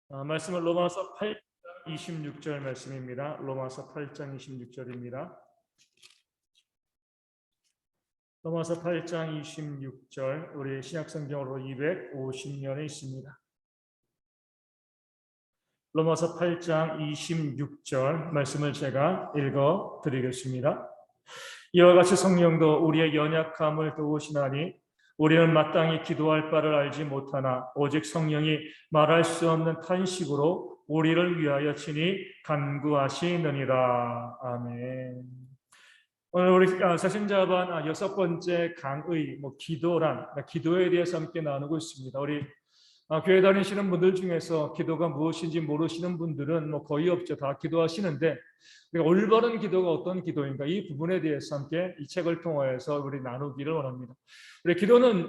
말씀은 로마서 8장 26절 말씀입니다. 로마서 8장 26절입니다. 로마서 8장 26절 우리 신약성경으로 250년에 있습니다. 로마서 8장 26절 말씀을 제가 읽어 드리겠습니다. 이와 같이 성령도 우리의 연약함을 도우시나니 우리는 마땅히 기도할 바를 알지 못하나 오직 성령이 말할 수 없는 탄식으로 우리를 위하여 친히 간구하시느니라. 아멘. 오늘 우리 사신자반 6번째 강의 기도에 대해서 함께 나누고 있습니다. 우리 교회 다니시는 분들 중에서 기도가 무엇인지 모르시는 분들은 거의 없죠. 다 기도하시는데 우리가 올바른 기도가 어떤 기도인가, 이 부분에 대해서 함께 이 책을 통해서 우리 나누기를 원합니다. 우리 기도는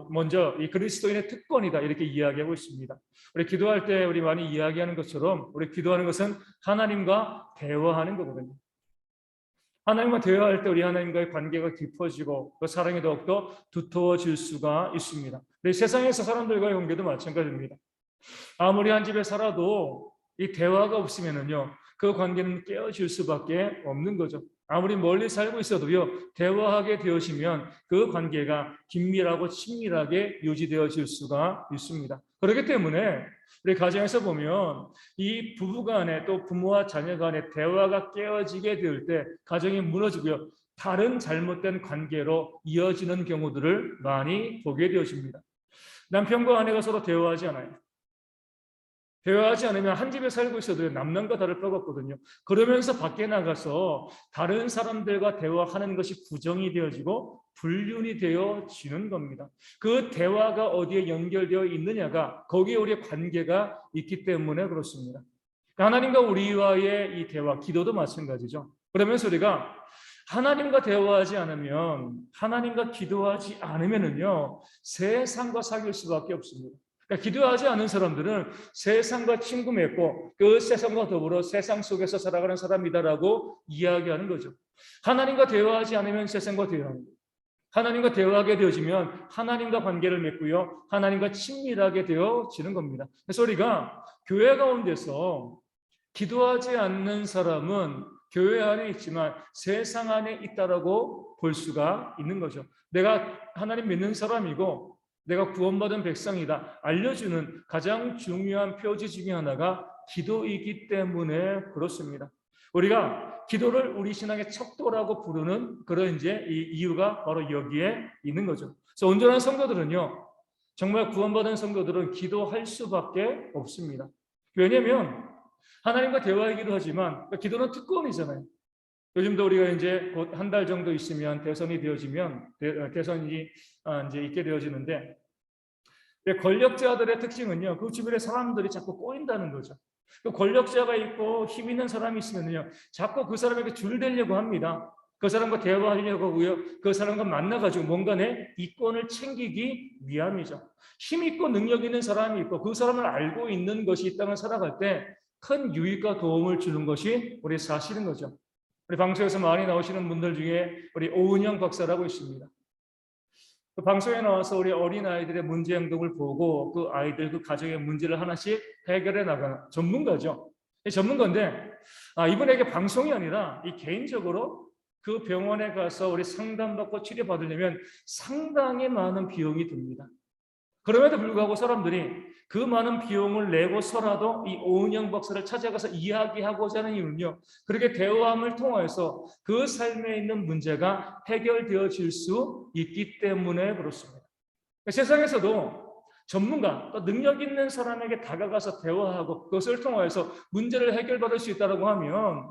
먼저 이 그리스도인의 특권이다, 이렇게 이야기하고 있습니다. 우리 기도할 때 우리 많이 이야기하는 것처럼 우리 기도하는 것은 하나님과 대화하는 거거든요. 하나님과 대화할 때 우리 하나님과의 관계가 깊어지고 그 사랑이 더욱더 두터워질 수가 있습니다. 우리 세상에서 사람들과의 관계도 마찬가지입니다. 아무리 한 집에 살아도 이 대화가 없으면은요, 그 관계는 깨어질 수밖에 없는 거죠. 아무리 멀리 살고 있어도요, 대화하게 되어지면 그 관계가 긴밀하고 친밀하게 유지되어질 수가 있습니다. 그렇기 때문에 우리 가정에서 보면 이 부부 간에 또 부모와 자녀 간에 대화가 깨어지게 될 때 가정이 무너지고요, 다른 잘못된 관계로 이어지는 경우들을 많이 보게 되어집니다. 남편과 아내가 서로 대화하지 않아요. 대화하지 않으면 한 집에 살고 있어도 남남과 다를 바가 없거든요. 그러면서 밖에 나가서 다른 사람들과 대화하는 것이 부정이 되어지고 불륜이 되어지는 겁니다. 그 대화가 어디에 연결되어 있느냐가 거기에 우리의 관계가 있기 때문에 그렇습니다. 하나님과 우리와의 이 대화, 기도도 마찬가지죠. 그러면서 우리가 하나님과 대화하지 않으면, 하나님과 기도하지 않으면은요, 세상과 사귈 수밖에 없습니다. 그러니까 기도하지 않은 사람들은 세상과 친구 맺고 그 세상과 더불어 세상 속에서 살아가는 사람이다라고 이야기하는 거죠. 하나님과 대화하지 않으면 세상과 대화하는 거예요. 하나님과 대화하게 되어지면 하나님과 관계를 맺고요, 하나님과 친밀하게 되어지는 겁니다. 그래서 우리가 교회 가운데서 기도하지 않는 사람은 교회 안에 있지만 세상 안에 있다라고 볼 수가 있는 거죠. 내가 하나님 믿는 사람이고 내가 구원받은 백성이다 알려주는 가장 중요한 표지 중에 하나가 기도이기 때문에 그렇습니다. 우리가 기도를 우리 신앙의 척도라고 부르는 그런 이제 이 이유가 바로 여기에 있는 거죠. 그래서 온전한 성도들은요, 정말 구원받은 성도들은 기도할 수밖에 없습니다. 왜냐하면 하나님과 대화하기도 하지만 기도는 특권이잖아요. 요즘도 우리가 이제 곧 한 달 정도 있으면 대선이 되어지면 대선이 이제 있게 되어지는데, 권력자들의 특징은요, 그 주변에 사람들이 자꾸 꼬인다는 거죠. 그 권력자가 있고 힘 있는 사람이 있으면요, 자꾸 그 사람에게 줄대려고 합니다. 그 사람과 대화하려고 하고요, 그 사람과 만나가지고 뭔가 내 이권을 챙기기 위함이죠. 힘 있고 능력 있는 사람이 있고 그 사람을 알고 있는 것이 이 땅을 살아갈 때 큰 유익과 도움을 주는 것이 우리 사실인 거죠. 우리 방송에서 많이 나오시는 분들 중에 우리 오은영 박사라고 있습니다. 그 방송에 나와서 우리 어린아이들의 문제 행동을 보고 그 아이들, 그 가정의 문제를 하나씩 해결해 나가는 전문가죠. 전문가인데 이분에게 방송이 아니라 이 개인적으로 그 병원에 가서 우리 상담받고 치료받으려면 상당히 많은 비용이 듭니다. 그럼에도 불구하고 사람들이 그 많은 비용을 내고서라도 이 오은영 박사를 찾아가서 이야기하고자 하는 이유는요, 그렇게 대화함을 통해서 그 삶에 있는 문제가 해결되어질 수 있기 때문에 그렇습니다. 세상에서도 전문가, 또 능력 있는 사람에게 다가가서 대화하고 그것을 통해서 문제를 해결받을 수 있다고 하면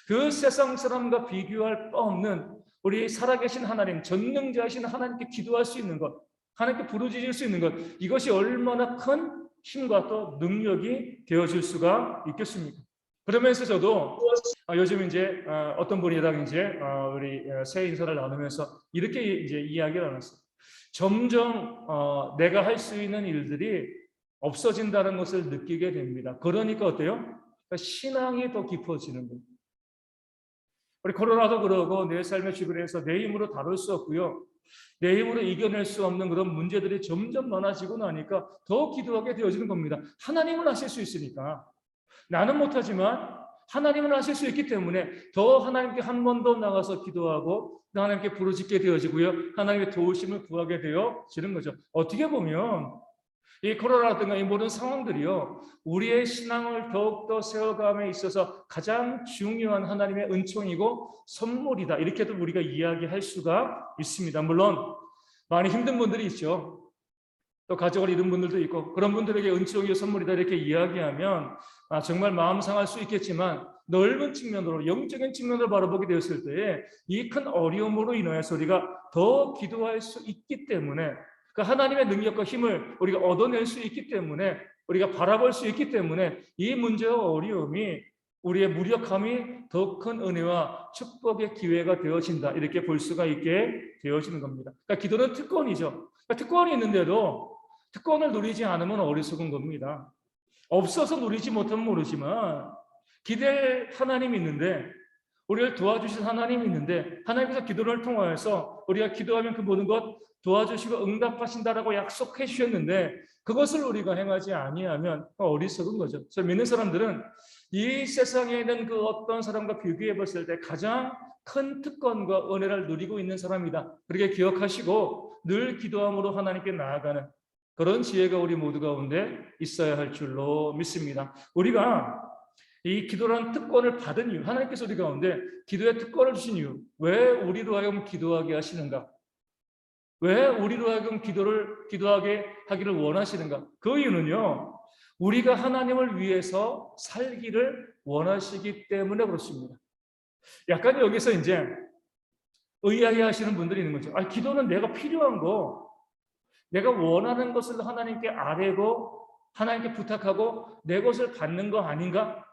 그 세상 사람과 비교할 바 없는 우리 살아계신 하나님, 전능자이신 하나님께 기도할 수 있는 것, 하나님께 부르짖을 수 있는 것, 이것이 얼마나 큰 힘과 또 능력이 되어질 수가 있겠습니까? 그러면서 저도 요즘 이제 어떤 분이랑 이제 우리 새해 인사를 나누면서 이렇게 이제 이야기를 나눴어요. 점점 내가 할 수 있는 일들이 없어진다는 것을 느끼게 됩니다. 그러니까 어때요? 그러니까 신앙이 더 깊어지는 거예요. 우리 코로나도 그러고 내 삶의 주변에서 내 힘으로 다룰 수 없고요, 내 힘으로 이겨낼 수 없는 그런 문제들이 점점 많아지고 나니까 더 기도하게 되어지는 겁니다. 하나님은 하실 수 있으니까. 나는 못하지만 하나님은 하실 수 있기 때문에 더 하나님께 한 번 더 나가서 기도하고 하나님께 부르짖게 되어지고요. 하나님의 도우심을 구하게 되어지는 거죠. 어떻게 보면 이 코로나라든가 이 모든 상황들이요, 우리의 신앙을 더욱더 세워감에 있어서 가장 중요한 하나님의 은총이고 선물이다, 이렇게도 우리가 이야기할 수가 있습니다. 물론 많이 힘든 분들이 있죠. 또 가족을 잃은 분들도 있고, 그런 분들에게 은총이요 선물이다 이렇게 이야기하면 정말 마음 상할 수 있겠지만, 넓은 측면으로, 영적인 측면으로 바라보게 되었을 때에 이 큰 어려움으로 인하여서 우리가 더 기도할 수 있기 때문에, 그 하나님의 능력과 힘을 우리가 얻어낼 수 있기 때문에, 우리가 바라볼 수 있기 때문에 이 문제와 어려움이 우리의 무력함이 더 큰 은혜와 축복의 기회가 되어진다, 이렇게 볼 수가 있게 되어지는 겁니다. 그러니까 기도는 특권이죠. 그러니까 특권이 있는데도 특권을 누리지 않으면 어리석은 겁니다. 없어서 누리지 못하면 모르지만 기댈 하나님이 있는데, 우리를 도와주신 하나님이 있는데, 하나님께서 기도를 통하여서 우리가 기도하면 그 모든 것 도와주시고 응답하신다라고 약속해 주셨는데, 그것을 우리가 행하지 아니하면 어리석은 거죠. 그래서 믿는 사람들은 이 세상에 있는 그 어떤 사람과 비교해 봤을 때 가장 큰 특권과 은혜를 누리고 있는 사람이다, 그렇게 기억하시고 늘 기도함으로 하나님께 나아가는 그런 지혜가 우리 모두 가운데 있어야 할 줄로 믿습니다. 우리가 이 기도라는 특권을 받은 이유, 하나님께서 우리 가운데 기도의 특권을 주신 이유, 왜 우리로 하여금 기도하게 하시는가? 왜 우리로 하여금 기도하게 하기를 원하시는가? 그 이유는요, 우리가 하나님을 위해서 살기를 원하시기 때문에 그렇습니다. 약간 여기서 이제 의아해 하시는 분들이 있는 거죠. 기도는 내가 필요한 거, 내가 원하는 것을 하나님께 아뢰고 하나님께 부탁하고 내 것을 받는 거 아닌가?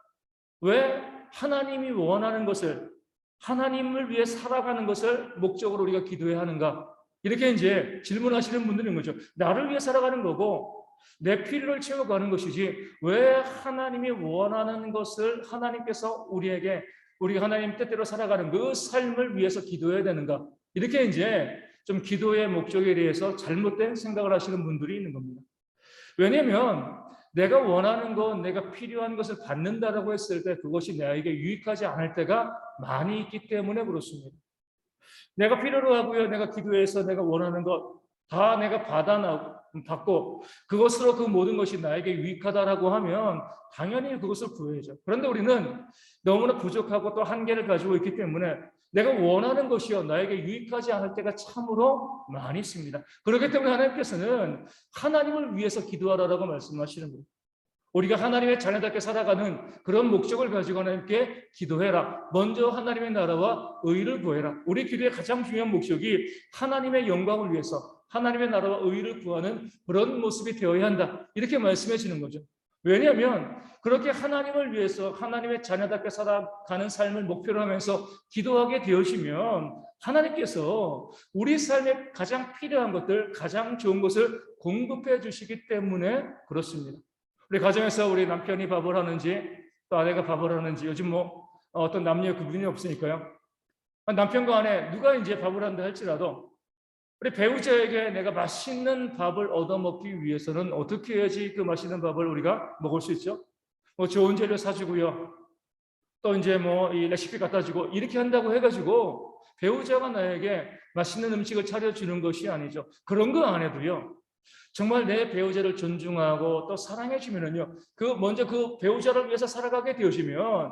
왜 하나님이 원하는 것을, 하나님을 위해 살아가는 것을 목적으로 우리가 기도해야 하는가? 이렇게 이제 질문하시는 분들인 거죠. 나를 위해 살아가는 거고 내 필요를 채워가는 것이지, 왜 하나님이 원하는 것을 하나님께서 우리에게, 우리가 하나님 뜻대로 살아가는 그 삶을 위해서 기도해야 되는가? 이렇게 이제 좀 기도의 목적에 대해서 잘못된 생각을 하시는 분들이 있는 겁니다. 왜냐하면 내가 원하는 것, 내가 필요한 것을 받는다라고 했을 때 그것이 나에게 유익하지 않을 때가 많이 있기 때문에 그렇습니다. 내가 필요로 하고요, 내가 기도해서 내가 원하는 것 다 내가 받고 그것으로 그 모든 것이 나에게 유익하다라고 하면 당연히 그것을 구해야죠. 그런데 우리는 너무나 부족하고 또 한계를 가지고 있기 때문에 내가 원하는 것이요 나에게 유익하지 않을 때가 참으로 많이 있습니다. 그렇기 때문에 하나님께서는 하나님을 위해서 기도하라라고 말씀하시는 거예요. 우리가 하나님의 자녀답게 살아가는 그런 목적을 가지고 하나님께 기도해라. 먼저 하나님의 나라와 의를 구해라. 우리 기도의 가장 중요한 목적이 하나님의 영광을 위해서 하나님의 나라와 의를 구하는 그런 모습이 되어야 한다, 이렇게 말씀해 주는 거죠. 왜냐하면 그렇게 하나님을 위해서 하나님의 자녀답게 살아가는 삶을 목표로 하면서 기도하게 되어지면 하나님께서 우리 삶에 가장 필요한 것들, 가장 좋은 것을 공급해 주시기 때문에 그렇습니다. 우리 가정에서 우리 남편이 밥을 하는지 또 아내가 밥을 하는지, 요즘 어떤 남녀 구분이 없으니까요. 남편과 아내 누가 이제 밥을 한다 할지라도 우리 배우자에게 내가 맛있는 밥을 얻어먹기 위해서는 어떻게 해야지 그 맛있는 밥을 우리가 먹을 수 있죠? 좋은 재료 사주고요. 또 이제 이 레시피 갖다 주고 이렇게 한다고 해가지고 배우자가 나에게 맛있는 음식을 차려주는 것이 아니죠. 그런 거 안 해도요, 정말 내 배우자를 존중하고 또 사랑해 주면은요, 먼저 그 배우자를 위해서 살아가게 되어지면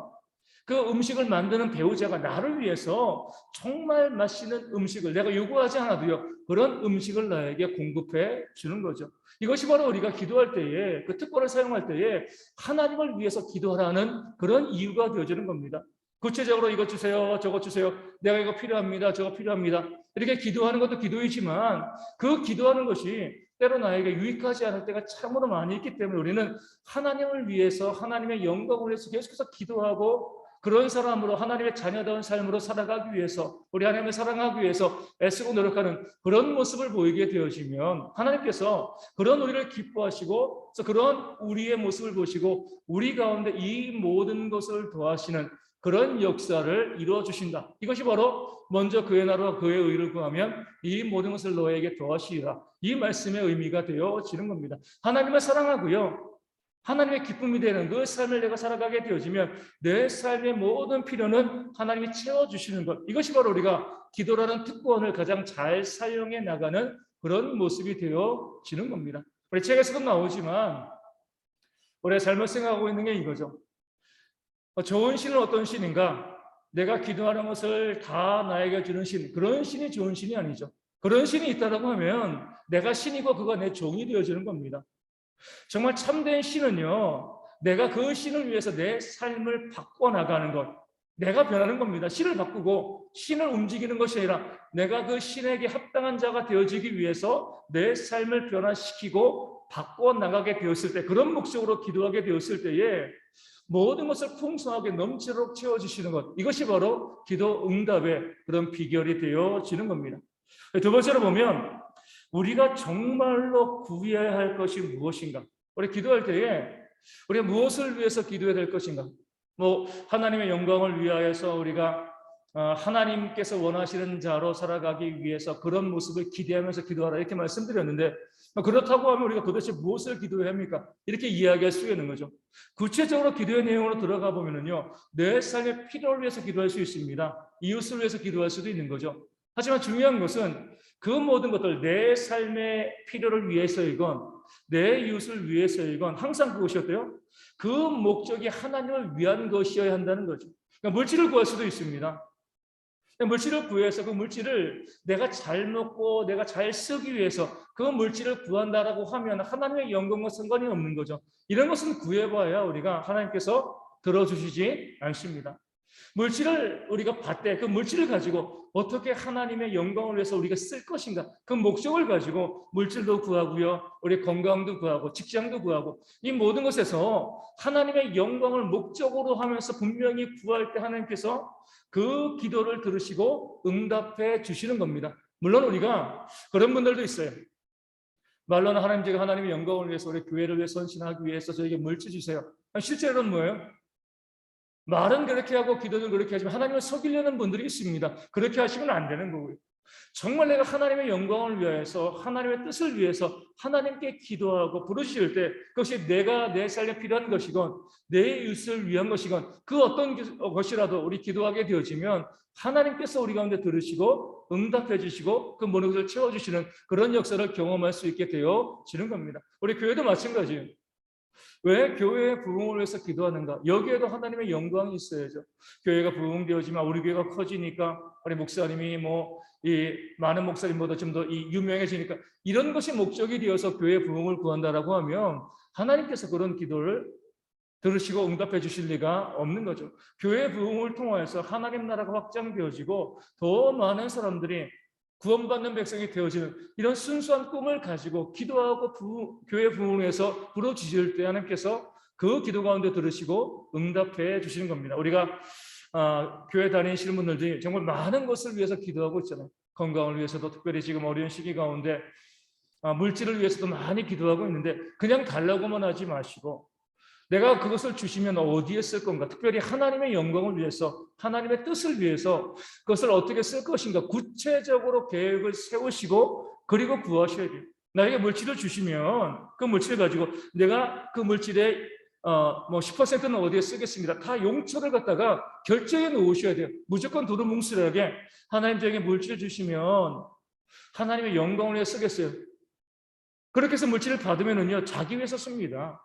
그 음식을 만드는 배우자가 나를 위해서 정말 맛있는 음식을 내가 요구하지 않아도요, 그런 음식을 나에게 공급해 주는 거죠. 이것이 바로 우리가 기도할 때에, 그 특권을 사용할 때에 하나님을 위해서 기도하라는 그런 이유가 되어지는 겁니다. 구체적으로 이것 주세요, 저것 주세요, 내가 이거 필요합니다, 저거 필요합니다, 이렇게 기도하는 것도 기도이지만 그 기도하는 것이 때로 나에게 유익하지 않을 때가 참으로 많이 있기 때문에 우리는 하나님을 위해서, 하나님의 영광을 위해서 계속해서 기도하고 그런 사람으로, 하나님의 자녀다운 삶으로 살아가기 위해서, 우리 하나님을 사랑하기 위해서 애쓰고 노력하는 그런 모습을 보이게 되어지면 하나님께서 그런 우리를 기뻐하시고, 그런 우리의 모습을 보시고 우리 가운데 이 모든 것을 더하시는 그런 역사를 이루어 주신다. 이것이 바로 먼저 그의 나라와 그의 의를 구하면 이 모든 것을 너에게 더하시리라. 이 말씀의 의미가 되어지는 겁니다. 하나님을 사랑하고요, 하나님의 기쁨이 되는 그 삶을 내가 살아가게 되어지면 내 삶의 모든 필요는 하나님이 채워주시는 것. 이것이 바로 우리가 기도라는 특권을 가장 잘 사용해 나가는 그런 모습이 되어지는 겁니다. 우리 책에서도 나오지만 우리가 잘못 생각하고 있는 게 이거죠. 좋은 신은 어떤 신인가? 내가 기도하는 것을 다 나에게 주는 신, 그런 신이 좋은 신이 아니죠. 그런 신이 있다고 하면 내가 신이고 그가 내 종이 되어지는 겁니다. 정말 참된 신은요, 내가 그 신을 위해서 내 삶을 바꿔나가는 것, 내가 변하는 겁니다. 신을 바꾸고 신을 움직이는 것이 아니라 내가 그 신에게 합당한 자가 되어지기 위해서 내 삶을 변화시키고 바꿔나가게 되었을 때, 그런 목적으로 기도하게 되었을 때에 모든 것을 풍성하게 넘치도록 채워주시는 것, 이것이 바로 기도 응답의 그런 비결이 되어지는 겁니다. 두 번째로 보면 우리가 정말로 구해야 할 것이 무엇인가? 우리 기도할 때에 우리가 무엇을 위해서 기도해야 될 것인가? 하나님의 영광을 위하여서 우리가 하나님께서 원하시는 자로 살아가기 위해서 그런 모습을 기대하면서 기도하라, 이렇게 말씀드렸는데, 그렇다고 하면 우리가 도대체 무엇을 기도해야 합니까? 이렇게 이야기할 수 있는 거죠. 구체적으로 기도의 내용으로 들어가 보면요, 내 삶의 필요를 위해서 기도할 수 있습니다. 이웃을 위해서 기도할 수도 있는 거죠. 하지만 중요한 것은 그 모든 것들, 내 삶의 필요를 위해서이건 내 이웃을 위해서이건 항상 그것이었대요. 그 목적이 하나님을 위한 것이어야 한다는 거죠. 그러니까 물질을 구할 수도 있습니다. 물질을 구해서 그 물질을 내가 잘 먹고 내가 잘 쓰기 위해서 그 물질을 구한다라고 하면 하나님의 영광과 상관이 없는 거죠. 이런 것은 구해봐야 우리가 하나님께서 들어주시지 않습니다. 물질을 우리가 받되 그 물질을 가지고 어떻게 하나님의 영광을 위해서 우리가 쓸 것인가, 그 목적을 가지고 물질도 구하고요, 우리 건강도 구하고 직장도 구하고, 이 모든 것에서 하나님의 영광을 목적으로 하면서 분명히 구할 때 하나님께서 그 기도를 들으시고 응답해 주시는 겁니다. 물론 우리가 그런 분들도 있어요. 말로는 하나님, 제가 하나님의 영광을 위해서 우리 교회를 위해 선신하기 위해서 저에게 물질 주세요. 실제로는 뭐예요? 말은 그렇게 하고 기도는 그렇게 하지만 하나님을 속이려는 분들이 있습니다. 그렇게 하시면 안 되는 거고요. 정말 내가 하나님의 영광을 위해서, 하나님의 뜻을 위해서 하나님께 기도하고 부르실 때 그것이 내가 내 삶에 필요한 것이건 내 이웃을 위한 것이건 그 어떤 것이라도 우리 기도하게 되어지면 하나님께서 우리 가운데 들으시고 응답해 주시고 그 모든 것을 채워주시는 그런 역사를 경험할 수 있게 되어지는 겁니다. 우리 교회도 마찬가지예요. 왜 교회의 부흥을 위해서 기도하는가? 여기에도 하나님의 영광이 있어야죠. 교회가 부흥되어지만 우리 교회가 커지니까 우리 목사님이 이 많은 목사님보다 좀 더 유명해지니까 이런 것이 목적이 되어서 교회 부흥을 구한다라고 하면 하나님께서 그런 기도를 들으시고 응답해 주실 리가 없는 거죠. 교회 부흥을 통해서 하나님 나라가 확장되어지고 더 많은 사람들이 구원받는 백성이 되어지는 이런 순수한 꿈을 가지고 기도하고 교회 부흥에서 부르짖을 때 하나님께서 그 기도 가운데 들으시고 응답해 주시는 겁니다. 우리가 교회 다니시는 분들이 정말 많은 것을 위해서 기도하고 있잖아요. 건강을 위해서도, 특별히 지금 어려운 시기 가운데 물질을 위해서도 많이 기도하고 있는데 그냥 달라고만 하지 마시고 내가 그것을 주시면 어디에 쓸 건가? 특별히 하나님의 영광을 위해서, 하나님의 뜻을 위해서 그것을 어떻게 쓸 것인가? 구체적으로 계획을 세우시고 그리고 구하셔야 돼요. 나에게 물질을 주시면 그 물질을 가지고 내가 그 물질의 10%는 어디에 쓰겠습니다. 다 용처를 갖다가 결제해 놓으셔야 돼요. 무조건 두루뭉술하게 하나님 저에게 물질을 주시면 하나님의 영광을 위해 쓰겠어요. 그렇게 해서 물질을 받으면은요, 자기 위해서 씁니다.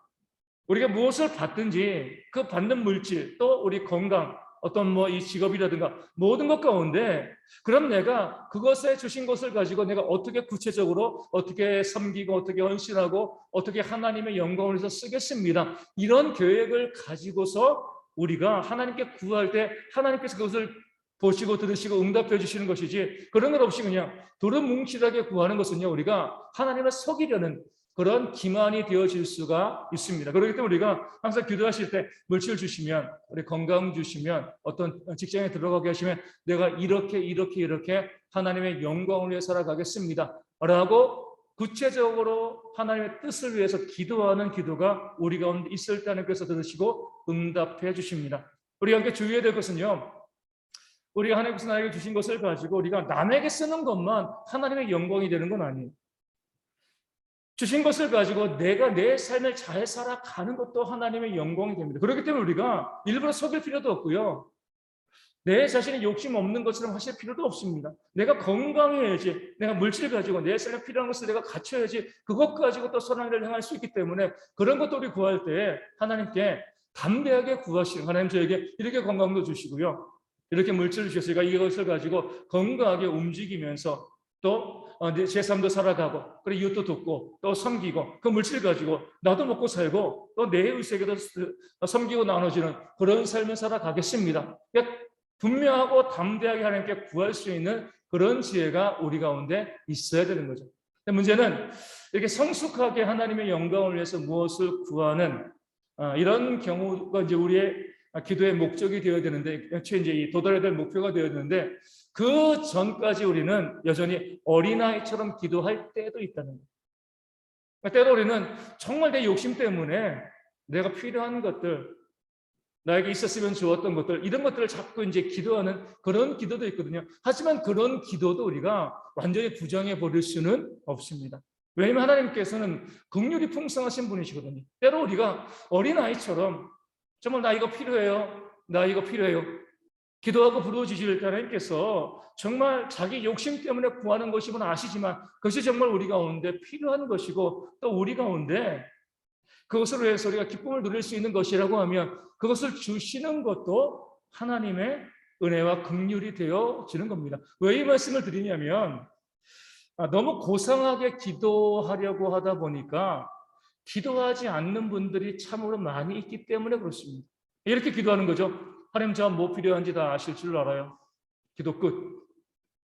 우리가 무엇을 받든지 그 받는 물질, 또 우리 건강, 어떤 이 직업이라든가 모든 것 가운데 그럼 내가 그것에 주신 것을 가지고 내가 어떻게 구체적으로 어떻게 섬기고 어떻게 헌신하고 어떻게 하나님의 영광을 위해서 쓰겠습니다. 이런 계획을 가지고서 우리가 하나님께 구할 때 하나님께서 그것을 보시고 들으시고 응답해 주시는 것이지, 그런 것 없이 그냥 두루뭉실하게 구하는 것은요, 우리가 하나님을 속이려는 그런 기만이 되어질 수가 있습니다. 그렇기 때문에 우리가 항상 기도하실 때 물질 주시면, 우리 건강 주시면, 어떤 직장에 들어가게 하시면 내가 이렇게 하나님의 영광을 위해 살아가겠습니다 라고 구체적으로 하나님의 뜻을 위해서 기도하는 기도가 우리 가운데 있을 때 하나님께서 들으시고 응답해 주십니다. 우리가 함께 주의해야 될 것은요, 우리가 하나님께서 나에게 주신 것을 가지고 우리가 남에게 쓰는 것만 하나님의 영광이 되는 건 아니에요. 주신 것을 가지고 내가 내 삶을 잘 살아가는 것도 하나님의 영광이 됩니다. 그렇기 때문에 우리가 일부러 속일 필요도 없고요, 내 자신이 욕심 없는 것처럼 하실 필요도 없습니다. 내가 건강해야지, 내가 물질 가지고 내 삶에 필요한 것을 내가 갖춰야지, 그것 가지고 또 선한 일을 행할 수 있기 때문에 그런 것도 우리 구할 때 하나님께 담대하게 구하시는, 하나님 저에게 이렇게 건강도 주시고요, 이렇게 물질을 주셨으니까 이것을 가지고 건강하게 움직이면서 또 제 삶도 살아가고, 그리고 이웃도 돕고 또 섬기고, 그 물질 가지고 나도 먹고 살고 또 내 이웃에게도 섬기고 나눠주는 그런 삶을 살아가겠습니다. 그러니까 분명하고 담대하게 하나님께 구할 수 있는 그런 지혜가 우리 가운데 있어야 되는 거죠. 근데 문제는 이렇게 성숙하게 하나님의 영광을 위해서 무엇을 구하는 이런 경우가 이제 우리의 기도의 목적이 되어야 되는데, 이제 이 도달해야 될 목표가 되어야 되는데, 그 전까지 우리는 여전히 어린아이처럼 기도할 때도 있다는 거예요. 그러니까 때로 우리는 정말 내 욕심 때문에 내가 필요한 것들, 나에게 있었으면 좋았던 것들, 이런 것들을 자꾸 이제 기도하는 그런 기도도 있거든요. 하지만 그런 기도도 우리가 완전히 부정해 버릴 수는 없습니다. 왜냐하면 하나님께서는 긍휼이 풍성하신 분이시거든요. 때로 우리가 어린아이처럼 정말 나 이거 필요해요, 나 이거 필요해요, 기도하고 부르짖을 때 하나님께서 정말 자기 욕심 때문에 구하는 것이면 아시지만 그것이 정말 우리 가운데 필요한 것이고, 또 우리 가운데 그것으로 해서 우리가 기쁨을 누릴 수 있는 것이라고 하면 그것을 주시는 것도 하나님의 은혜와 긍휼이 되어지는 겁니다. 왜 이 말씀을 드리냐면, 너무 고상하게 기도하려고 하다 보니까 기도하지 않는 분들이 참으로 많이 있기 때문에 그렇습니다. 이렇게 기도하는 거죠. 하나님, 저 뭐 필요한지 다 아실 줄 알아요. 기도 끝.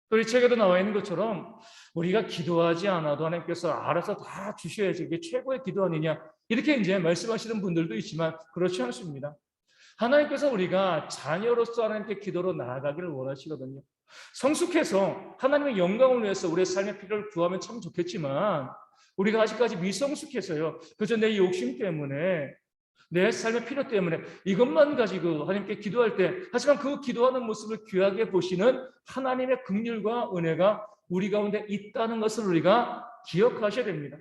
또 이 책에도 나와 있는 것처럼 우리가 기도하지 않아도 하나님께서 알아서 다 주셔야지, 이게 최고의 기도 아니냐, 이렇게 이제 말씀하시는 분들도 있지만 그렇지 않습니다. 하나님께서 우리가 자녀로서 하나님께 기도로 나아가기를 원하시거든요. 성숙해서 하나님의 영광을 위해서 우리의 삶의 필요를 구하면 참 좋겠지만, 우리가 아직까지 미성숙해서요, 그저 내 욕심 때문에, 내 삶의 필요 때문에 이것만 가지고 하나님께 기도할 때, 하지만 그 기도하는 모습을 귀하게 보시는 하나님의 긍휼과 은혜가 우리 가운데 있다는 것을 우리가 기억하셔야 됩니다.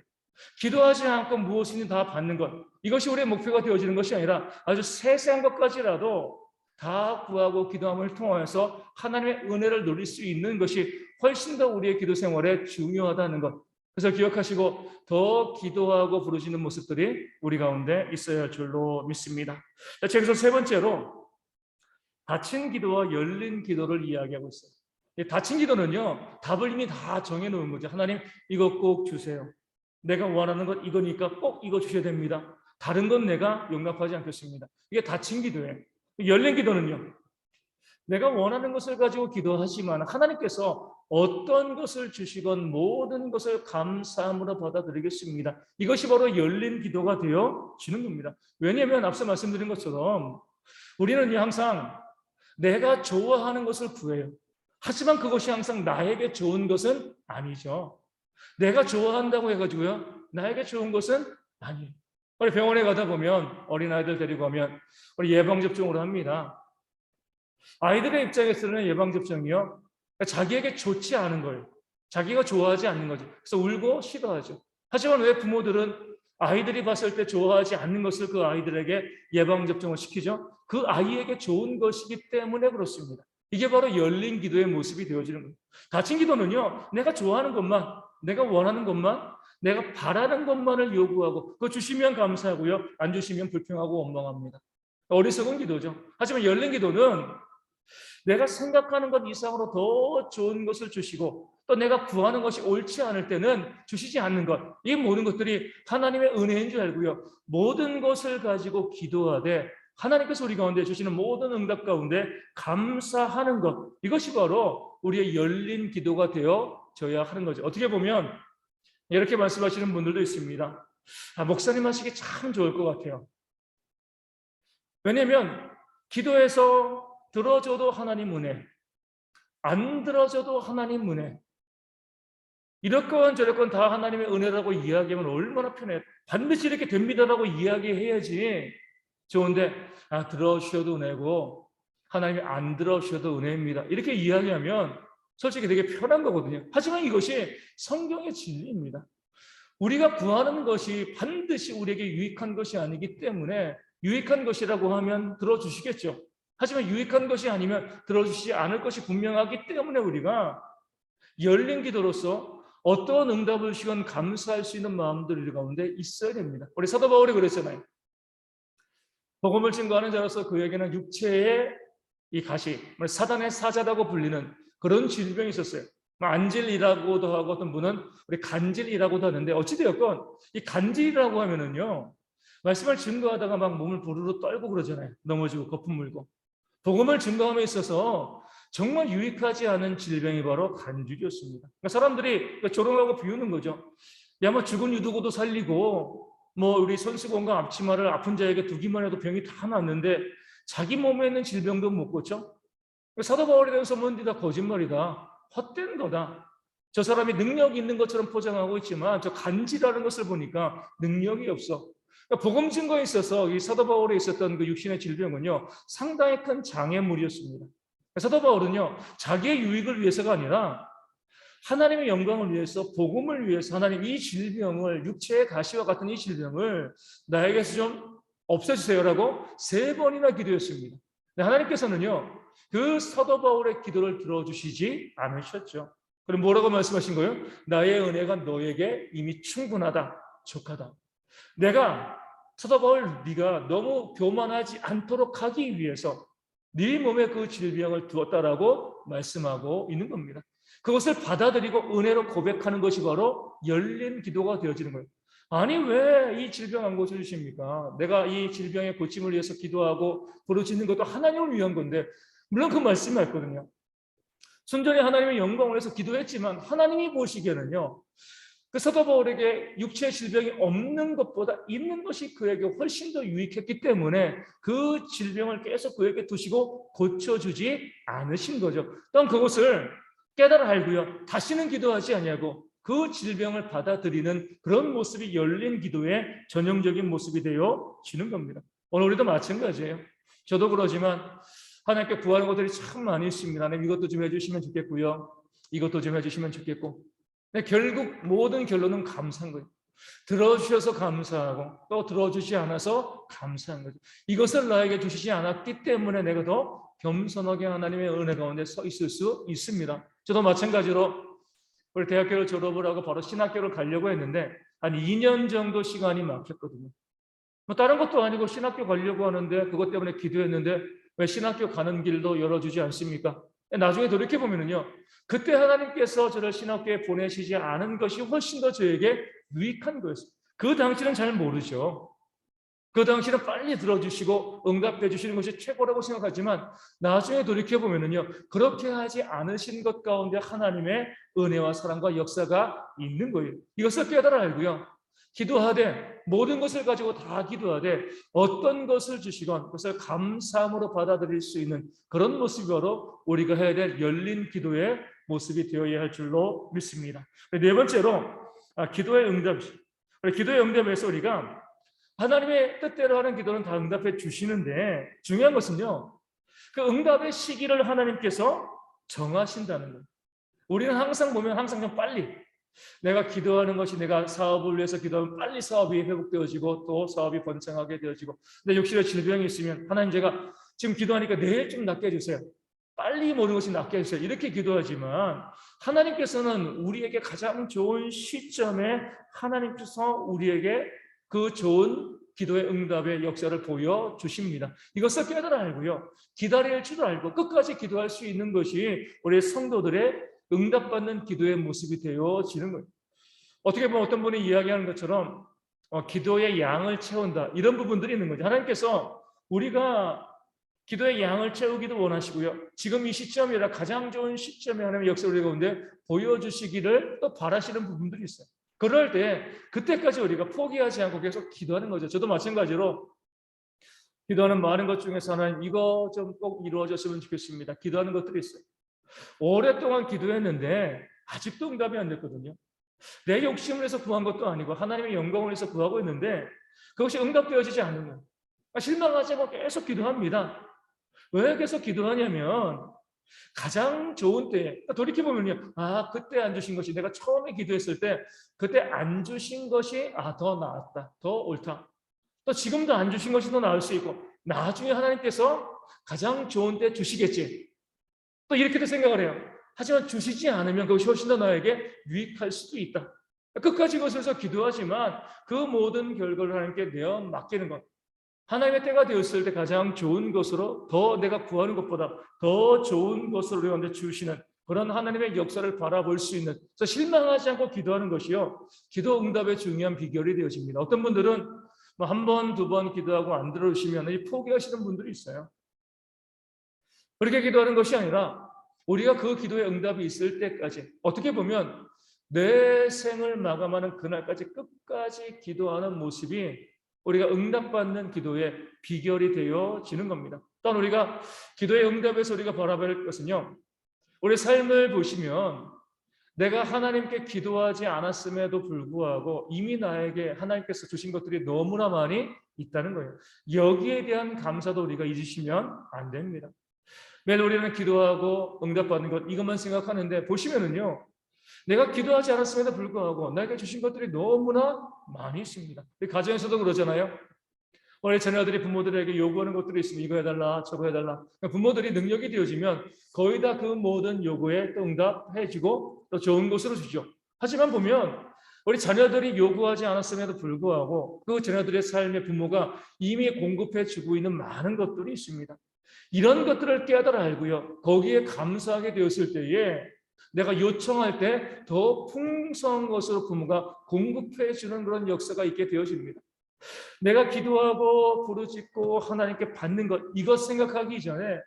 기도하지 않고 무엇이든 다 받는 것, 이것이 우리의 목표가 되어지는 것이 아니라 아주 세세한 것까지라도 다 구하고 기도함을 통하여서 하나님의 은혜를 누릴 수 있는 것이 훨씬 더 우리의 기도 생활에 중요하다는 것, 그래서 기억하시고 더 기도하고 부르짖는 모습들이 우리 가운데 있어야 할 줄로 믿습니다. 자, 여기서 세 번째로 닫힌 기도와 열린 기도를 이야기하고 있어요. 닫힌 기도는요, 답을 이미 다 정해놓은 거죠. 하나님, 이거 꼭 주세요. 내가 원하는 것 이거니까 꼭 이거 주셔야 됩니다. 다른 건 내가 용납하지 않겠습니다. 이게 닫힌 기도예요. 열린 기도는요, 내가 원하는 것을 가지고 기도하지만 하나님께서 어떤 것을 주시건 모든 것을 감사함으로 받아들이겠습니다. 이것이 바로 열린 기도가 되어지는 겁니다. 왜냐하면 앞서 말씀드린 것처럼 우리는 항상 내가 좋아하는 것을 구해요. 하지만 그것이 항상 나에게 좋은 것은 아니죠. 내가 좋아한다고 해가지고요, 나에게 좋은 것은 아니에요. 우리 병원에 가다 보면, 어린아이들 데리고 가면 우리 예방접종으로 합니다. 아이들의 입장에서는 예방접종이요, 자기에게 좋지 않은 거예요. 자기가 좋아하지 않는 거죠. 그래서 울고 싫어하죠. 하지만 왜 부모들은 아이들이 봤을 때 좋아하지 않는 것을 그 아이들에게 예방접종을 시키죠? 그 아이에게 좋은 것이기 때문에 그렇습니다. 이게 바로 열린 기도의 모습이 되어지는 거예요. 닫힌 기도는요, 내가 좋아하는 것만, 내가 원하는 것만, 내가 바라는 것만을 요구하고, 그거 주시면 감사하고요, 안 주시면 불평하고 원망합니다. 어리석은 기도죠. 하지만 열린 기도는 내가 생각하는 것 이상으로 더 좋은 것을 주시고, 또 내가 구하는 것이 옳지 않을 때는 주시지 않는 것, 이 모든 것들이 하나님의 은혜인 줄 알고요, 모든 것을 가지고 기도하되 하나님께서 우리 가운데 주시는 모든 응답 가운데 감사하는 것, 이것이 바로 우리의 열린 기도가 되어져야 하는 거죠. 어떻게 보면 이렇게 말씀하시는 분들도 있습니다. 목사님 하시기 참 좋을 것 같아요. 왜냐하면 기도해서 들어줘도 하나님 은혜, 안 들어줘도 하나님 은혜, 이렇건 저렇건 다 하나님의 은혜라고 이야기하면 얼마나 편해요. 반드시 이렇게 됩니다라고 이야기해야지 좋은데, 들어주셔도 은혜고 하나님이 안 들어주셔도 은혜입니다. 이렇게 이야기하면 솔직히 되게 편한 거거든요. 하지만 이것이 성경의 진리입니다. 우리가 구하는 것이 반드시 우리에게 유익한 것이 아니기 때문에 유익한 것이라고 하면 들어주시겠죠. 하지만 유익한 것이 아니면 들어주시지 않을 것이 분명하기 때문에 우리가 열린 기도로서 어떤 응답을 주시건 감사할 수 있는 마음들 우리 가운데 있어야 됩니다. 우리 사도 바울이 그랬잖아요. 복음을 증거하는 자로서 그에게는 육체의 이 가시, 사단의 사자라고 불리는 그런 질병이 있었어요. 안질이라고도 하고 어떤 분은 우리 간질이라고도 하는데 어찌되었건 이 간질이라고 하면은요 말씀을 증거하다가 막 몸을 부르르 떨고 그러잖아요. 넘어지고 거품 물고. 복음을 증거함에 있어서 정말 유익하지 않은 질병이 바로 간질이었습니다. 그러니까 사람들이 조롱하고 비우는 거죠. 야, 뭐 죽은 유두고도 살리고 뭐 우리 손수건과 앞치마를 아픈 자에게 두기만 해도 병이 다 낫는데 자기 몸에 있는 질병도 못 고쳐? 사도 바울에 대한 소문이 다 거짓말이다. 헛된 거다. 저 사람이 능력이 있는 것처럼 포장하고 있지만 저 간지라는 것을 보니까 능력이 없어. 그러니까 복음 증거에 있어서 이 사도 바울에 있었던 그 육신의 질병은요 상당히 큰 장애물이었습니다. 사도 바울은요 자기의 유익을 위해서가 아니라 하나님의 영광을 위해서 복음을 위해서 하나님 이 질병을 육체의 가시와 같은 이 질병을 나에게서 좀 없애주세요라고 3번이나 기도했습니다. 하나님께서는요 그 사도 바울의 기도를 들어주시지 않으셨죠. 그럼 뭐라고 말씀하신 거예요? 나의 은혜가 너에게 이미 충분하다, 족하다. 내가 사도 바울 네가 너무 교만하지 않도록 하기 위해서 네 몸에 그 질병을 두었다라고 말씀하고 있는 겁니다. 그것을 받아들이고 은혜로 고백하는 것이 바로 열린 기도가 되어지는 거예요. 아니 왜 이 질병 안 고쳐주십니까? 내가 이 질병의 고침을 위해서 기도하고 부르짖는 것도 하나님을 위한 건데 물론 그 말씀이 맞거든요. 순전히 하나님의 영광을 위해서 기도했지만 하나님이 보시기에는요. 그 사도 바울에게 육체의 질병이 없는 것보다 있는 것이 그에게 훨씬 더 유익했기 때문에 그 질병을 계속 그에게 두시고 고쳐주지 않으신 거죠. 또한 그것을 깨달아 알고요. 다시는 기도하지 아니하고 그 질병을 받아들이는 그런 모습이 열린 기도의 전형적인 모습이 되어지는 겁니다. 오늘 우리도 마찬가지예요. 저도 그러지만 하나님께 구하는 것들이 참 많이 있습니다. 하나님 이것도 좀 해주시면 좋겠고요. 이것도 좀 해주시면 좋겠고. 근데 결국 모든 결론은 감사한 거예요. 들어주셔서 감사하고 또 들어주지 않아서 감사한 거죠. 이것을 나에게 주시지 않았기 때문에 내가 더 겸손하게 하나님의 은혜 가운데 서 있을 수 있습니다. 저도 마찬가지로 우리 대학교를 졸업을 하고 바로 신학교를 가려고 했는데 한 2년 정도 시간이 막혔거든요. 뭐 다른 것도 아니고 신학교 가려고 하는데 그것 때문에 기도했는데 왜 신학교 가는 길도 열어주지 않습니까? 나중에 돌이켜보면요. 그때 하나님께서 저를 신학교에 보내시지 않은 것이 훨씬 더 저에게 유익한 거였어요. 그 당시는 잘 모르죠. 그 당시는 빨리 들어주시고 응답해 주시는 것이 최고라고 생각하지만 나중에 돌이켜보면요. 그렇게 하지 않으신 것 가운데 하나님의 은혜와 사랑과 역사가 있는 거예요. 이것을 깨달아 알고요. 기도하되 모든 것을 가지고 다 기도하되 어떤 것을 주시건 그것을 감사함으로 받아들일 수 있는 그런 모습이 바로 우리가 해야 될 열린 기도의 모습이 되어야 할 줄로 믿습니다. 네 번째로 기도의 응답. 기도의 응답에서 우리가 하나님의 뜻대로 하는 기도는 다 응답해 주시는데 중요한 것은요. 그 응답의 시기를 하나님께서 정하신다는 거예요. 우리는 항상 보면 항상 좀 빨리 내가 기도하는 것이 내가 사업을 위해서 기도하면 빨리 사업이 회복되어지고 또 사업이 번창하게 되어지고 내 육신에 질병이 있으면 하나님 제가 지금 기도하니까 내일 좀 낫게 해주세요. 빨리 모든 것이 낫게 해주세요. 이렇게 기도하지만 하나님께서는 우리에게 가장 좋은 시점에 하나님께서 우리에게 그 좋은 기도의 응답의 역사를 보여주십니다. 이것을 깨달아 알고요. 기다릴 줄 알고 끝까지 기도할 수 있는 것이 우리 성도들의 응답받는 기도의 모습이 되어지는 거예요. 어떻게 보면 어떤 분이 이야기하는 것처럼 기도의 양을 채운다. 이런 부분들이 있는 거죠. 하나님께서 우리가 기도의 양을 채우기도 원하시고요. 지금 이 시점이라 가장 좋은 시점에 하나님의 역사를 우리 가운데 보여주시기를 또 바라시는 부분들이 있어요. 그럴 때 그때까지 우리가 포기하지 않고 계속 기도하는 거죠. 저도 마찬가지로 기도하는 많은 것 중에서 하나님 이거 좀 꼭 이루어졌으면 좋겠습니다. 기도하는 것들이 있어요. 오랫동안 기도했는데 아직도 응답이 안 됐거든요. 내 욕심을 해서 구한 것도 아니고 하나님의 영광을 위해서 구하고 있는데 그것이 응답되어지지 않는 거예요. 실망하지 않고 계속 기도합니다. 왜 계속 기도하냐면 가장 좋은 때에 돌이켜보면요, 그때 안 주신 것이, 내가 처음에 기도했을 때 그때 안 주신 것이 더 나았다, 더 옳다. 또 지금도 안 주신 것이 더 나을 수 있고, 나중에 하나님께서 가장 좋은 때 주시겠지, 또 이렇게도 생각을 해요. 하지만 주시지 않으면 그것이 훨씬 더 나에게 유익할 수도 있다. 끝까지 그것에서 기도하지만 그 모든 결과를 하나님께 내어 맡기는 것, 하나님의 때가 되었을 때 가장 좋은 것으로, 더 내가 구하는 것보다 더 좋은 것으로 우리한테 주시는 그런 하나님의 역사를 바라볼 수 있는, 그래서 실망하지 않고 기도하는 것이요, 기도 응답의 중요한 비결이 되어집니다. 어떤 분들은 한 번, 두 번 기도하고 안 들어오시면 포기하시는 분들이 있어요. 그렇게 기도하는 것이 아니라 우리가 그 기도의 응답이 있을 때까지, 어떻게 보면 내 생을 마감하는 그날까지 끝까지 기도하는 모습이 우리가 응답받는 기도의 비결이 되어지는 겁니다. 또한 우리가 기도의 응답에서 우리가 바라볼 것은요, 우리 삶을 보시면 내가 하나님께 기도하지 않았음에도 불구하고 이미 나에게 하나님께서 주신 것들이 너무나 많이 있다는 거예요. 여기에 대한 감사도 우리가 잊으시면 안 됩니다. 매일 우리는 기도하고 응답받는 것, 이것만 생각하는데 보시면은요, 내가 기도하지 않았음에도 불구하고 나에게 주신 것들이 너무나 많이 있습니다. 가정에서도 그러잖아요. 우리 자녀들이 부모들에게 요구하는 것들이 있으면 이거 해달라, 저거 해달라. 부모들이 능력이 되어지면 거의 다 그 모든 요구에 또 응답해주고 또 좋은 것으로 주죠. 하지만 보면 우리 자녀들이 요구하지 않았음에도 불구하고 그 자녀들의 삶에 부모가 이미 공급해주고 있는 많은 것들이 있습니다. 이런 것들을 깨달아 알고요, 거기에 감사하게 되었을 때에 내가 요청할 때 더 풍성한 것으로 부모가 공급해 주는 그런 역사가 있게 되어집니다. 내가 기도하고 부르짖고 하나님께 받는 것, 이것 생각하기 전에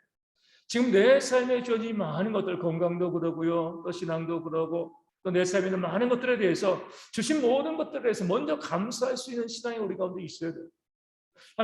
지금 내 삶에 주어진 많은 것들, 건강도 그러고요, 또 신앙도 그러고 또 내 삶에 있는 많은 것들에 대해서, 주신 모든 것들에 대해서 먼저 감사할 수 있는 신앙이 우리 가운데 있어야 돼요.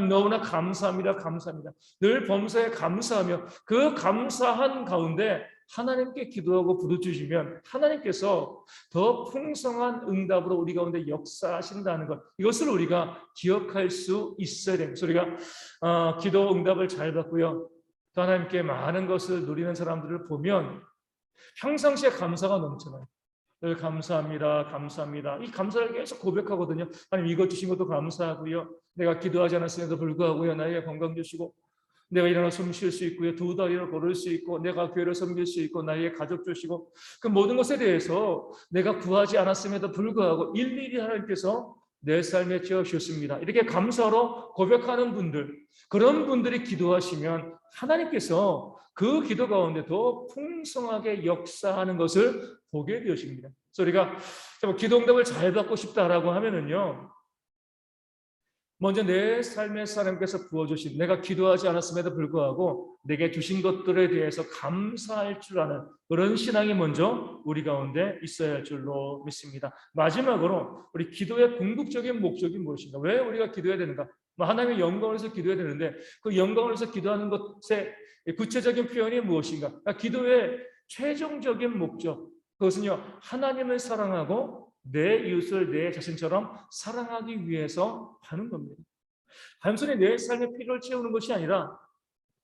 너무나 감사합니다, 감사합니다. 늘 범사에 감사하며 그 감사한 가운데 하나님께 기도하고 부르짖으면 하나님께서 더 풍성한 응답으로 우리 가운데 역사하신다는 것, 이것을 우리가 기억할 수 있어야 됩니다. 그래서 우리가 기도 응답을 잘 받고요, 또 하나님께 많은 것을 누리는 사람들을 보면 평상시에 감사가 넘쳐나요. 늘 감사합니다, 감사합니다. 이 감사를 계속 고백하거든요. 하나님, 이것 주신 것도 감사하고요, 내가 기도하지 않았음에도 불구하고요, 나에게 건강 주시고, 내가 일어나 숨 쉴 수 있고요, 두 다리를 걸을 수 있고, 내가 교회를 섬길 수 있고, 나에게 가족 주시고, 그 모든 것에 대해서 내가 구하지 않았음에도 불구하고 일일이 하나님께서 내 삶에 지어주셨습니다. 이렇게 감사로 고백하는 분들, 그런 분들이 기도하시면 하나님께서 그 기도 가운데 더 풍성하게 역사하는 것을 보게 되어집니다. 그래서 우리가 기도 응답을 잘 받고 싶다라고 하면은요, 먼저 내 삶의 하나님께서 부어주신, 내가 기도하지 않았음에도 불구하고 내게 주신 것들에 대해서 감사할 줄 아는 그런 신앙이 먼저 우리 가운데 있어야 할 줄로 믿습니다. 마지막으로 우리 기도의 궁극적인 목적이 무엇인가? 왜 우리가 기도해야 되는가? 하나님의 영광을 위해서 기도해야 되는데 그 영광을 위해서 기도하는 것의 구체적인 표현이 무엇인가? 그러니까 기도의 최종적인 목적, 그것은요, 하나님을 사랑하고 내 이웃을 내 자신처럼 사랑하기 위해서 하는 겁니다. 단순히 내 삶의 필요를 채우는 것이 아니라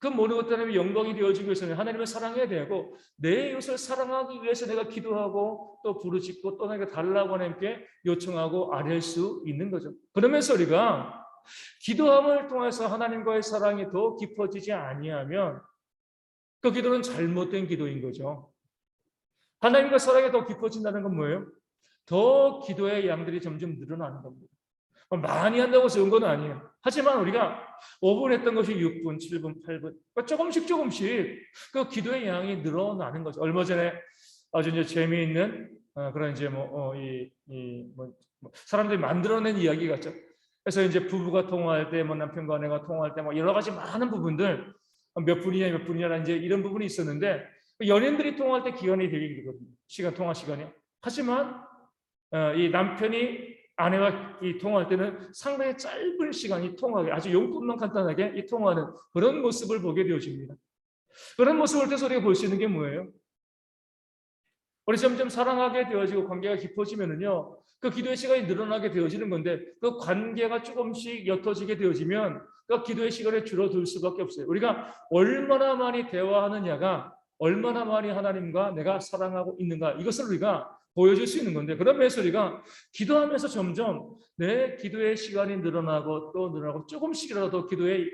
그 모든 것 때문에 영광이 되어지기 위해서는 하나님을 사랑해야 되고, 내 이웃을 사랑하기 위해서 내가 기도하고 또 부르짖고 또 내가 달라고 하나님께 요청하고 아뢰할 수 있는 거죠. 그러면서 우리가 기도함을 통해서 하나님과의 사랑이 더 깊어지지 아니하면 그 기도는 잘못된 기도인 거죠. 하나님과 사랑이 더 깊어진다는 건 뭐예요? 더 기도의 양들이 점점 늘어나는 겁니다. 많이 한다고 적은 건 아니에요. 하지만 우리가 5분 했던 것이 6분, 7분, 8분, 조금씩 그 기도의 양이 늘어나는 거죠. 얼마 전에 아주 이제 재미있는 그런 이제 사람들이 만들어낸 이야기 같죠. 그래서 이제 부부가 통화할 때, 남편과 아내가 통화할 때, 여러 가지 많은 부분들, 몇 분이냐 이제 이런 부분이 있었는데, 연인들이 통화할 때 기간이 되게 길거든요. 통화 시간이. 하지만 이 남편이 아내와 이 통화할 때는 상당히 짧은 시간이 통화하게, 아주 용법만 간단하게 이 통화하는 그런 모습을 보게 되어집니다. 그런 모습을 통해서 우리가 볼 수 있는 게 뭐예요? 우리 점점 사랑하게 되어지고 관계가 깊어지면은요, 그 기도의 시간이 늘어나게 되어지는 건데, 그 관계가 조금씩 옅어지게 되어지면 그러니까 기도의 시간이 줄어들 수밖에 없어요. 우리가 얼마나 많이 대화하느냐가 얼마나 많이 하나님과 내가 사랑하고 있는가, 이것을 우리가 보여줄 수 있는 건데, 그런 면에서 우리가 기도하면서 점점 내 기도의 시간이 늘어나고 또 늘어나고 조금씩이라도 기도의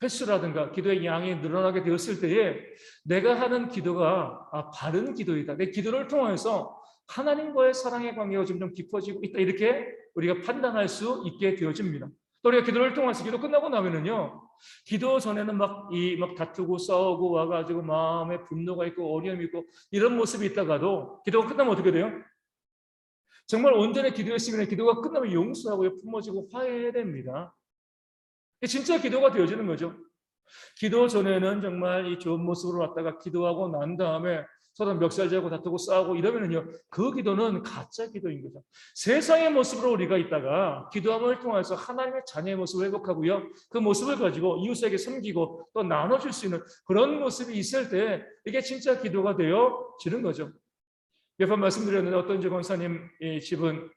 횟수라든가 기도의 양이 늘어나게 되었을 때에 내가 하는 기도가 바른 기도이다, 내 기도를 통해서 하나님과의 사랑의 관계가 점점 깊어지고 있다, 이렇게 우리가 판단할 수 있게 되어집니다. 또 우리가 기도를 통해서 기도 끝나고 나면은요, 기도 전에는 막 다투고 싸우고 와가지고 마음에 분노가 있고 어려움이 있고 이런 모습이 있다가도 기도가 끝나면 어떻게 돼요? 정말 온전히 기도했으면 기도가 끝나면 용서하고 품어지고 화해해야 됩니다. 진짜 기도가 되어지는 거죠. 기도 전에는 정말 이 좋은 모습으로 왔다가 기도하고 난 다음에 서로 멱살잡고 다투고 싸우고 이러면은요, 그 기도는 가짜 기도인 거죠. 세상의 모습으로 우리가 있다가 기도함을 통해서 하나님의 자녀의 모습을 회복하고요, 그 모습을 가지고 이웃에게 섬기고 또 나눠줄 수 있는 그런 모습이 있을 때 이게 진짜 기도가 되어지는 거죠. 몇 번 말씀드렸는데 어떤 권사님 집은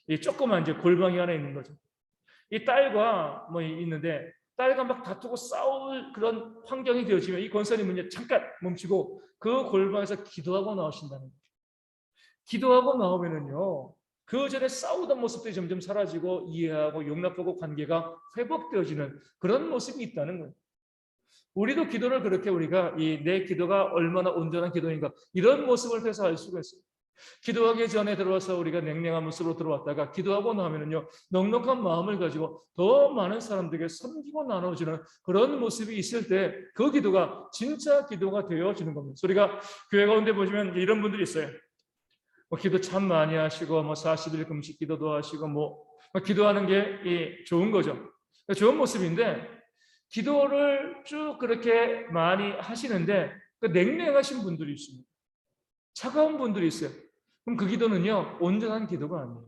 이 조그만 이제 골방이 하나 있는 거죠. 이 딸과 있는데 딸과 막 다투고 싸울 그런 환경이 되어지면 이 권사님은 잠깐 멈추고 그 골방에서 기도하고 나오신다는 거죠. 기도하고 나오면은요, 그 전에 싸우던 모습들이 점점 사라지고 이해하고 용납하고 관계가 회복되어지는 그런 모습이 있다는 거예요. 우리도 기도를 그렇게 우리가 내 기도가 얼마나 온전한 기도인가 이런 모습을 통해서 알 수가 있어요. 기도하기 전에 들어와서 우리가 냉랭한 모습으로 들어왔다가 기도하고 나면은요, 넉넉한 마음을 가지고 더 많은 사람들에게 섬기고 나눠주는 그런 모습이 있을 때 그 기도가 진짜 기도가 되어지는 겁니다. 우리가 교회 가운데 보시면 이런 분들이 있어요. 기도 참 많이 하시고 40일 금식 기도도 하시고 기도하는 게 좋은 거죠. 좋은 모습인데 기도를 쭉 그렇게 많이 하시는데 냉랭하신 분들이 있습니다. 차가운 분들이 있어요. 그럼 그 기도는요, 온전한 기도가 아니에요.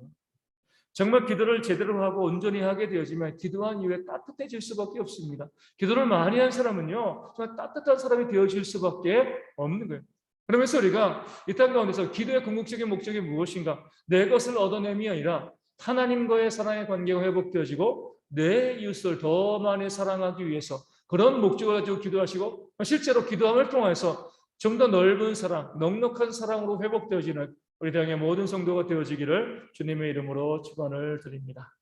정말 기도를 제대로 하고 온전히 하게 되어지면 기도한 이후에 따뜻해질 수밖에 없습니다. 기도를 많이 한 사람은요, 정말 따뜻한 사람이 되어질 수밖에 없는 거예요. 그러면서 우리가 이 땅 가운데서 기도의 궁극적인 목적이 무엇인가? 내 것을 얻어냄이 아니라 하나님과의 사랑의 관계가 회복되어지고 내 이웃을 더 많이 사랑하기 위해서 그런 목적을 가지고 기도하시고 실제로 기도함을 통해서 좀 더 넓은 사랑, 넉넉한 사랑으로 회복되어지는 우리 땅의 모든 성도가 되어지기를 주님의 이름으로 축원을 드립니다.